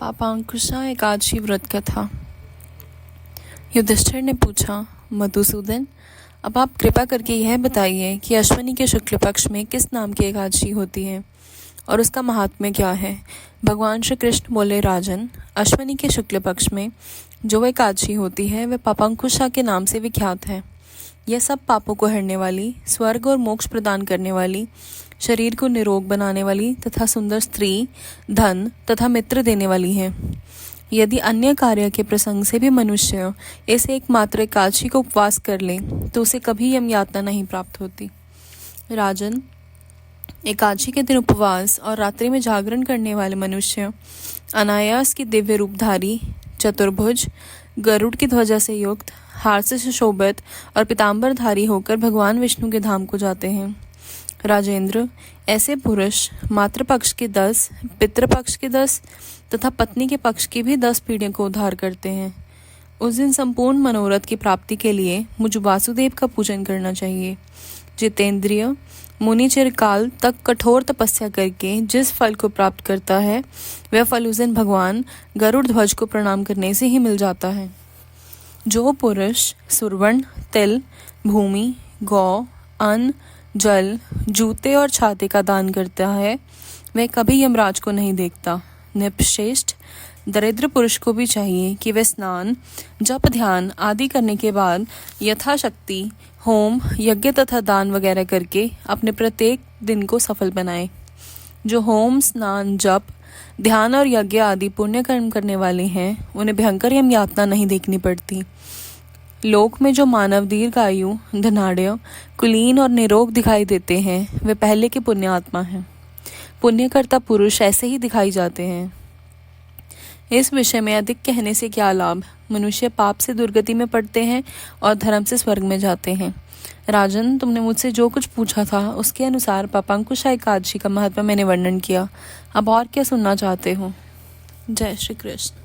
पापांकुशा एकादशी व्रत कथा। युधिष्ठिर ने पूछा, मधुसूदन, अब आप कृपा करके यह बताइए कि अश्विनी के शुक्ल पक्ष में किस नाम की एकादशी होती है और उसका महात्म्य क्या है। भगवान श्री कृष्ण बोले, राजन, अश्विनी के शुक्ल पक्ष में जो एकादशी होती है वह पापांकुशा के नाम से विख्यात है। यह सब पापों को हरने वाली, स्वर्ग और मोक्ष प्रदान करने वाली, शरीर को निरोग बनाने वाली तथा सुंदर स्त्री, धन तथा मित्र देने वाली है। यदि अन्य कार्य के प्रसंग से भी मनुष्य इस एकमात्र एकादशी को उपवास कर ले तो उसे कभी यम यातना नहीं प्राप्त होती। राजन, एकादशी के दिन उपवास और रात्रि में जागरण करने वाले मनुष्य अनायास की दिव्य रूपधारी, चतुर्भुज, गरुड़ की ध्वजा से युक्त, हार से सुशोभित और पीताम्बरधारी होकर भगवान विष्णु के धाम को जाते हैं। राजेंद्र, ऐसे पुरुष मातृपक्ष के 10, पितृपक्ष के 10 तथा पत्नी के पक्ष की भी 10 पीढ़ियों को उद्धार करते हैं। उस दिन संपूर्ण मनोरथ की प्राप्ति के लिए मुझ वासुदेव का पूजन करना चाहिए। जितेंद्रिय मुनि चिरकाल तक कठोर तपस्या करके जिस फल को प्राप्त करता है वह फल उस दिन भगवान गरुड़ ध्वज को प्रणाम करने से ही मिल जाता है। जो पुरुष सुवर्ण, तिल, भूमि, गौ, अन्न, जल, जूते और छाते का दान करता है वह कभी यमराज को नहीं देखता। निपश्रेष्ठ दरिद्र पुरुष को भी चाहिए कि वह स्नान, जप, ध्यान आदि करने के बाद यथाशक्ति होम, यज्ञ तथा दान वगैरह करके अपने प्रत्येक दिन को सफल बनाए। जो होम, स्नान, जप, ध्यान और यज्ञ आदि पुण्य कर्म करने वाले हैं उन्हें भयंकर यम यातना नहीं देखनी पड़ती। लोक में जो मानव दीर्घायु, धनाढ़, कुलीन और निरोग दिखाई देते हैं वे पहले के पुण्यात्मा हैं। पुण्यकर्ता पुरुष ऐसे ही दिखाई जाते हैं। इस विषय में अधिक कहने से क्या लाभ। मनुष्य पाप से दुर्गति में पड़ते हैं और धर्म से स्वर्ग में जाते हैं। राजन, तुमने मुझसे जो कुछ पूछा था उसके अनुसार पापांकुशा एकादशी का महत्व मैंने वर्णन किया। अब और क्या सुनना चाहते हो। जय श्री कृष्ण।